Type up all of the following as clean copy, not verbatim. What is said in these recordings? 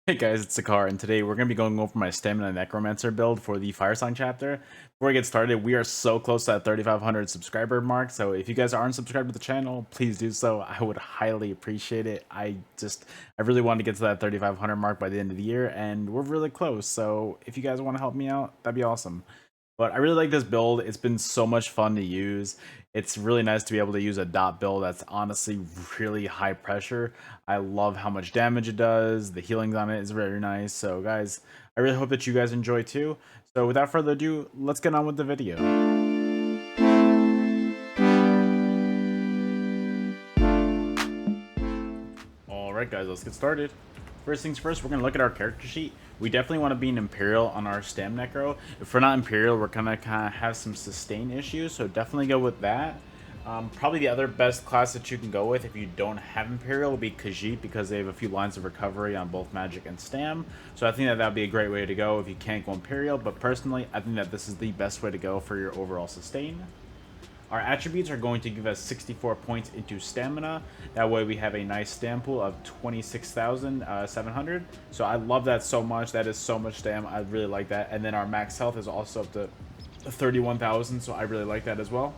Hey guys, it's Sakar, and today we're going to be going over my Stamina Necromancer build for the Firesong chapter. Before we get started, we are so close to that 3,500 subscriber mark, so if you guys aren't subscribed to the channel, please do so. I would highly appreciate it. I really want to get to that 3,500 mark by the end of the year, and we're really close, so if you guys want to help me out, that'd be awesome. But I really like this build. It's been so much fun to use. It's really nice to be able to use a DoT build that's honestly really high pressure. I love how much damage it does. The healing on it is very nice. So guys, I really hope that you guys enjoy too. So without further ado, let's get on with the video. Alright guys, let's get started. First things first, we're going to look at our character sheet. We definitely want to be an Imperial on our StamNecro. If we're not Imperial, we're going to kind of have some sustain issues, so definitely go with that. Probably the other best class that you can go with if you don't have Imperial will be Khajiit, because they have a few lines of recovery on both Magic and Stam. So I think that would be a great way to go if you can't go Imperial, but personally, I think that this is the best way to go for your overall sustain. Our attributes are going to give us 64 points into stamina. That way we have a nice stam pool of 26,700. So I love that so much. That is so much stam. I really like that. And then our max health is also up to 31,000. So I really like that as well.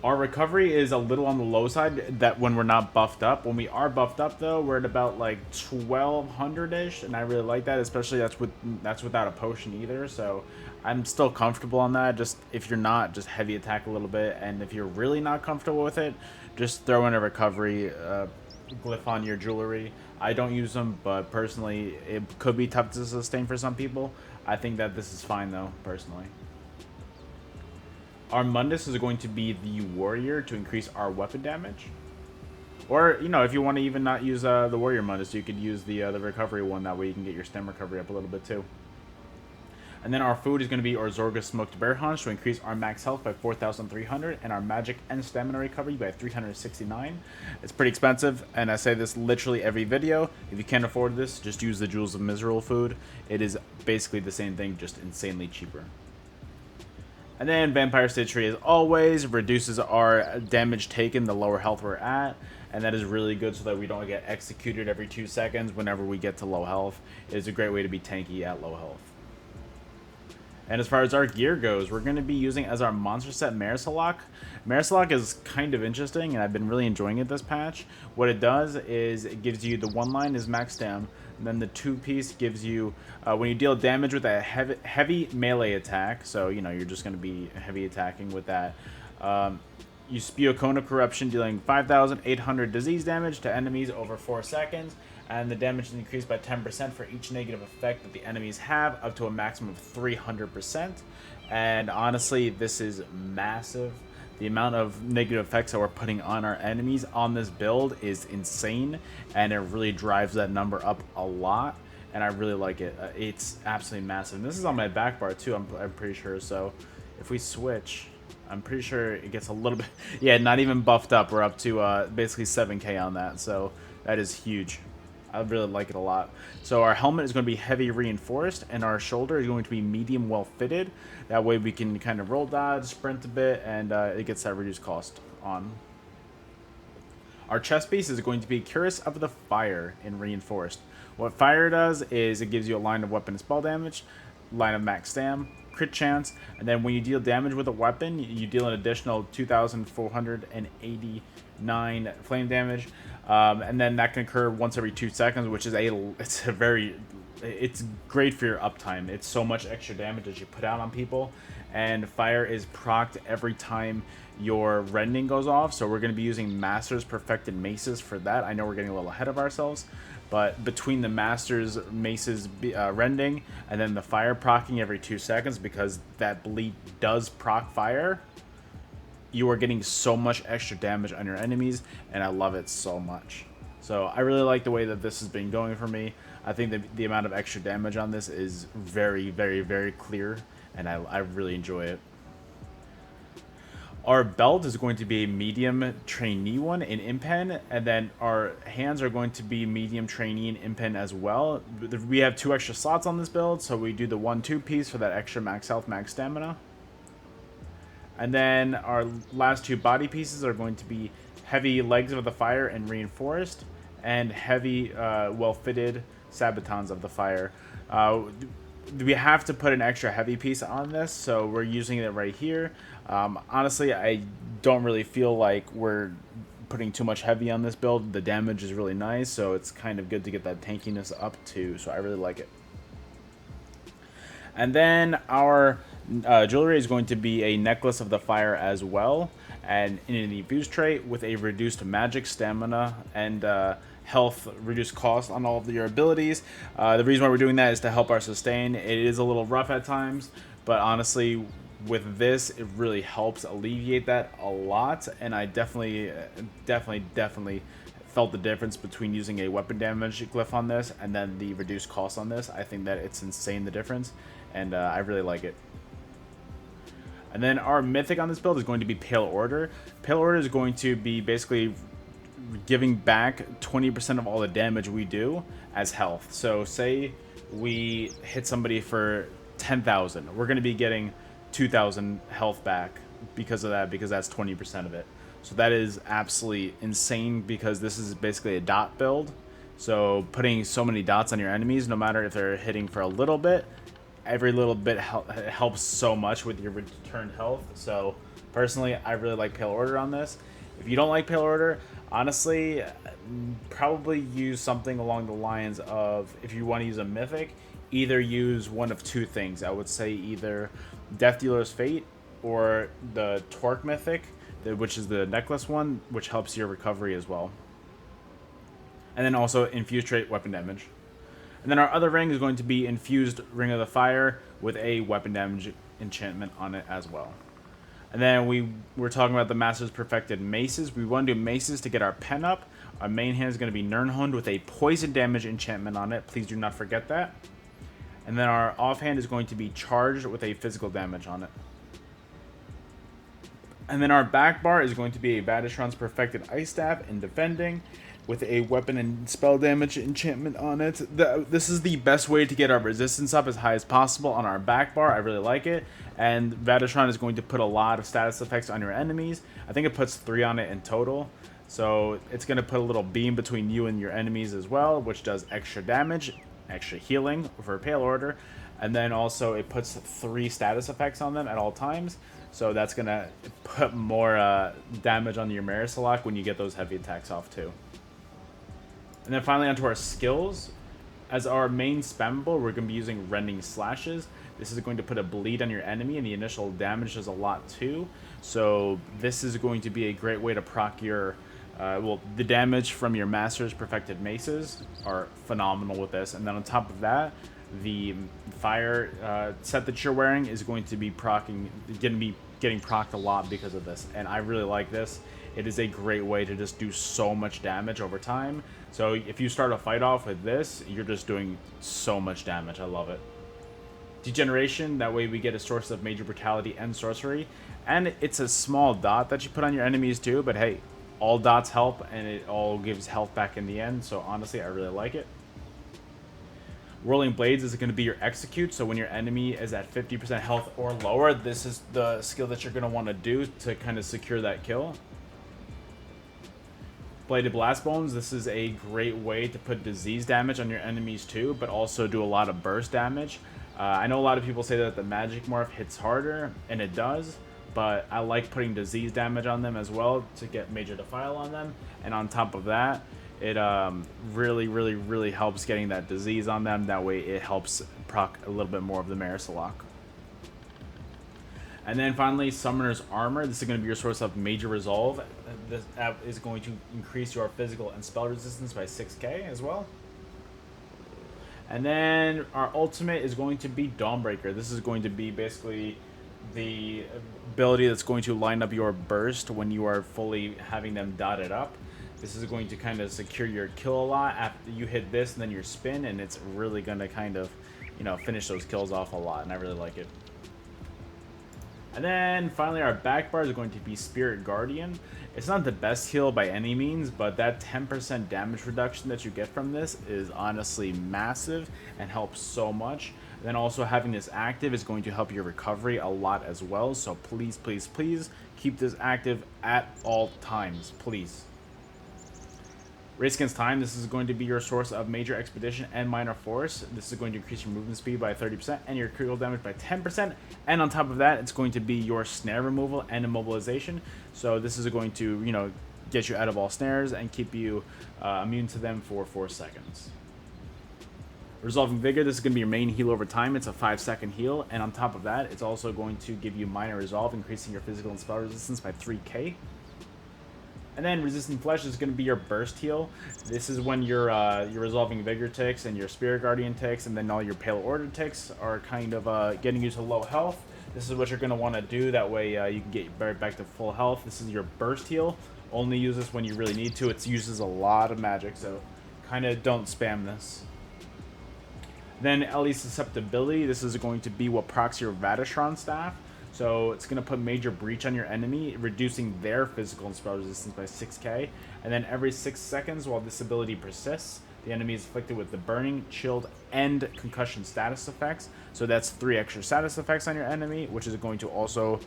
Our recovery is a little on the low side that when we're not buffed up. When we are buffed up though, we're at about like 1200-ish, and I really like that, especially that's without a potion either. So I'm still comfortable on that. Just if you're not, just heavy attack a little bit, and if you're really not comfortable with it, just throw in a recovery glyph on your jewelry. I don't use them, but personally it could be tough to sustain for some people. I think that this is fine though, personally. Our Mundus is going to be the Warrior to increase our weapon damage. Or, you know, if you want to even not use the Warrior Mundus, you could use the recovery one. That way you can get your stem recovery up a little bit too. And then our food is going to be Orzorga Smoked Bear Haunch to increase our max health by 4,300 and our magic and stamina recovery by 369. It's pretty expensive, and I say this literally every video. If you can't afford this, just use the Jewels of Miserable food. It is basically the same thing, just insanely cheaper. And then Vampire Stitchery, as always, reduces our damage taken the lower health we're at. And that is really good so that we don't get executed every 2 seconds whenever we get to low health. It is a great way to be tanky at low health. And as far as our gear goes, we're going to be using as our monster set Marisalok. Marisalok is kind of interesting, and I've been really enjoying it this patch. What it does is it gives you the one line is max stam, and then the two piece gives you when you deal damage with a heavy melee attack. So you know you're just going to be heavy attacking with that. You spew a cone of corruption, dealing 5,800 disease damage to enemies over 4 seconds, and the damage is increased by 10% for each negative effect that the enemies have, up to a maximum of 300%. And honestly, this is massive. The amount of negative effects that we're putting on our enemies on this build is insane, and it really drives that number up a lot, and I really like it. It's absolutely massive. And this is on my back bar too, I'm pretty sure. So if we switch, I'm pretty sure it gets a little bit... Yeah, not even buffed up. We're up to basically 7k on that, so that is huge. I really like it a lot. So our helmet is going to be heavy reinforced, and our shoulder is going to be medium well fitted. That way we can kind of roll dodge, sprint a bit, and it gets that reduced cost on. Our chest piece is going to be Curse of the Fire in reinforced. What fire does is it gives you a line of weapon and spell damage, line of max stam, crit chance, and then when you deal damage with a weapon, you deal an additional 2,489 flame damage, and then that can occur once every 2 seconds, which is it's great for your uptime. It's so much extra damage that you put out on people, and fire is procced every time your rending goes off. So we're going to be using Masters Perfected Maces for that. I know we're getting a little ahead of ourselves, but between the Masters Maces rending and then the fire proccing every 2 seconds, because that bleed does proc fire, you are getting so much extra damage on your enemies, and I love it so much. So I really like the way that this has been going for me. I think that the amount of extra damage on this is very, very, very clear, and I really enjoy it. Our belt is going to be a medium trainee one in Impen, and then our hands are going to be medium trainee in Impen as well. We have 2 extra slots on this build, so we do the 1-2 piece for that extra max health, max stamina. And then our last 2 body pieces are going to be heavy legs of the fire and reinforced. and heavy, well-fitted Sabatons of the Fire. We have to put an extra heavy piece on this, so we're using it right here. Honestly, I don't really feel like we're putting too much heavy on this build. The damage is really nice, so it's kind of good to get that tankiness up too, so I really like it. And then our jewelry is going to be a necklace of the fire as well, and in an infused trait with a reduced magic, stamina, and health, reduced cost on all of your abilities. The reason why we're doing that is to help our sustain. It is a little rough at times, but honestly, with this, it really helps alleviate that a lot, and I definitely felt the difference between using a weapon damage glyph on this and then the reduced cost on this. I think that it's insane, the difference, and I really like it. And then our mythic on this build is going to be Pale Order. Pale Order is going to be basically giving back 20% of all the damage we do as health. So say we hit somebody for 10,000, we're going to be getting 2,000 health back because of that, because that's 20% of it. So that is absolutely insane, because this is basically a dot build. So putting so many dots on your enemies, no matter if they're hitting for a little bit, every little bit helps so much with your returned health. So personally, I really like Pale Order on this. If you don't like Pale Order, honestly, probably use something along the lines of, if you want to use a mythic, either use one of two things. I would say either Death Dealer's Fate or the Torque Mythic, which is the necklace one, which helps your recovery as well. And then also Infused Trait Weapon Damage. And then our other ring is going to be Infused Ring of the Fire with a weapon damage enchantment on it as well. And then we're talking about the Master's Perfected Maces. We want to do maces to get our pen up. Our main hand is going to be Nirnhund with a poison damage enchantment on it. Please do not forget that. And then our offhand is going to be charged with a physical damage on it. And then our back bar is going to be a Badishron's Perfected Ice Staff in defending with a weapon and spell damage enchantment on it. This is the best way to get our resistance up as high as possible on our back bar. I really like it. And Badishron is going to put a lot of status effects on your enemies. I think it puts 3 on it in total. So it's going to put a little beam between you and your enemies as well, which does extra damage, extra healing for Pale Order. And then also it puts 3 status effects on them at all times. So that's going to put more damage on your Marisalak when you get those heavy attacks off too. And then finally onto our skills. As our main spammable, we're going to be using Rending Slashes. This is going to put a bleed on your enemy, and the initial damage does a lot too. So this is going to be a great way to proc your... the damage from your Master's Perfected Maces are phenomenal with this. And then on top of that, the fire set that you're wearing is going to be getting procced a lot because of this. And I really like this. It is a great way to just do so much damage over time. So if you start a fight off with this, you're just doing so much damage. I love it. Degeneration, that way we get a source of major brutality and sorcery. And it's a small dot that you put on your enemies too, but hey, all dots help and it all gives health back in the end. So honestly, I really like it. Whirling Blades is going to be your execute, so when your enemy is at 50% health or lower, this is the skill that you're going to want to do to kind of secure that kill. Bladed Blast Bones, this is a great way to put disease damage on your enemies too, but also do a lot of burst damage. I know a lot of people say that the magic morph hits harder, and it does, but I like putting disease damage on them as well to get Major Defile on them. And on top of that, it really helps getting that disease on them. That way it helps proc a little bit more of the Marisalak. And then finally, Summoner's Armor. This is going to be your source of Major Resolve. This is going to increase your physical and spell resistance by 6k as well. And then our ultimate is going to be Dawnbreaker. This is going to be basically the ability that's going to line up your burst when you are fully having them dotted up. This is going to kind of secure your kill a lot after you hit this and then your spin, and it's really going to kind of, you know, finish those kills off a lot, and I really like it. And then finally our back bar is going to be Spirit Guardian. It's not the best heal by any means, but that 10% damage reduction that you get from this is honestly massive and helps so much. And then also having this active is going to help your recovery a lot as well. So please, please, please keep this active at all times, please. Race Against Time, this is going to be your source of major expedition and minor force. This is going to increase your movement speed by 30% and your critical damage by 10%. And on top of that, it's going to be your snare removal and immobilization. So this is going to, you know, get you out of all snares and keep you immune to them for 4 seconds. Resolving Vigor, this is going to be your main heal over time. It's a 5-second heal, and on top of that, it's also going to give you minor resolve, increasing your physical and spell resistance by 3k. And then Resistant Flesh is going to be your burst heal. This is when your Resolving Vigor ticks and your Spirit Guardian ticks, and then all your Pale Order ticks are kind of getting you to low health. This is what you're going to want to do. That way you can get right back to full health. This is your burst heal. Only use this when you really need to. It uses a lot of magic, so kind of don't spam this. Then Ellie's Susceptibility. This is going to be what procs your Vatashron staff. So it's going to put Major Breach on your enemy, reducing their physical and spell resistance by 6k. And then every 6 seconds while this ability persists, the enemy is afflicted with the Burning, Chilled, and Concussion status effects. So that's 3 extra status effects on your enemy, which is going to also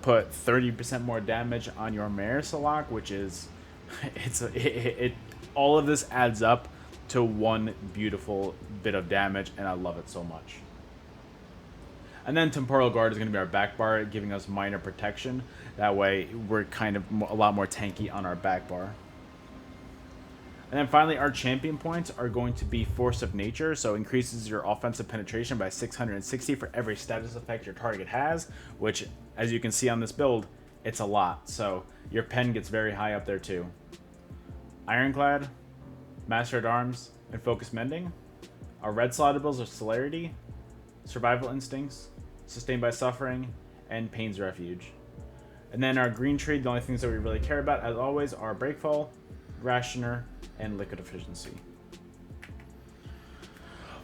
put 30% more damage on your Marisalak, which is... all of this adds up to one beautiful bit of damage, and I love it so much. And then Temporal Guard is going to be our back bar, giving us minor protection. That way, we're kind of a lot more tanky on our back bar. And then finally, our champion points are going to be Force of Nature, so increases your offensive penetration by 660 for every status effect your target has, which, as you can see on this build, it's a lot. So your pen gets very high up there too. Ironclad, Master at Arms, and Focus Mending. Our red slot abilities are Celerity, Survival Instincts, Sustained by Suffering, and Pain's Refuge. And then our green tree, the only things that we really care about, as always, are Breakfall, Rationer, and Liquid Efficiency.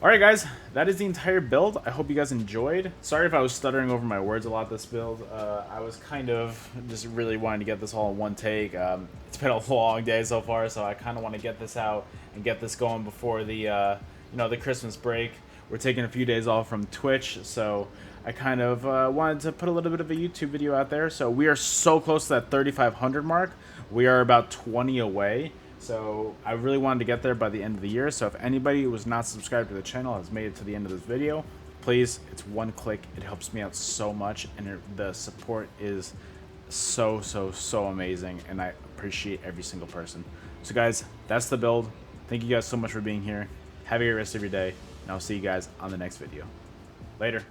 Alright guys, that is the entire build. I hope you guys enjoyed. Sorry if I was stuttering over my words a lot this build. I was kind of just really wanting to get this all in one take. It's been a long day so far, so I kind of want to get this out and get this going before the you know, the Christmas break. We're taking a few days off from Twitch, so I kind of wanted to put a little bit of a YouTube video out there. So we are so close to that 3,500 mark. We are about 20 away. So I really wanted to get there by the end of the year. So if anybody who was not subscribed to the channel has made it to the end of this video, please, it's one click. It helps me out so much, and the support is so amazing, and I appreciate every single person. So guys, that's the build. Thank you guys so much for being here. Have a great rest of your day, and I'll see you guys on the next video. Later.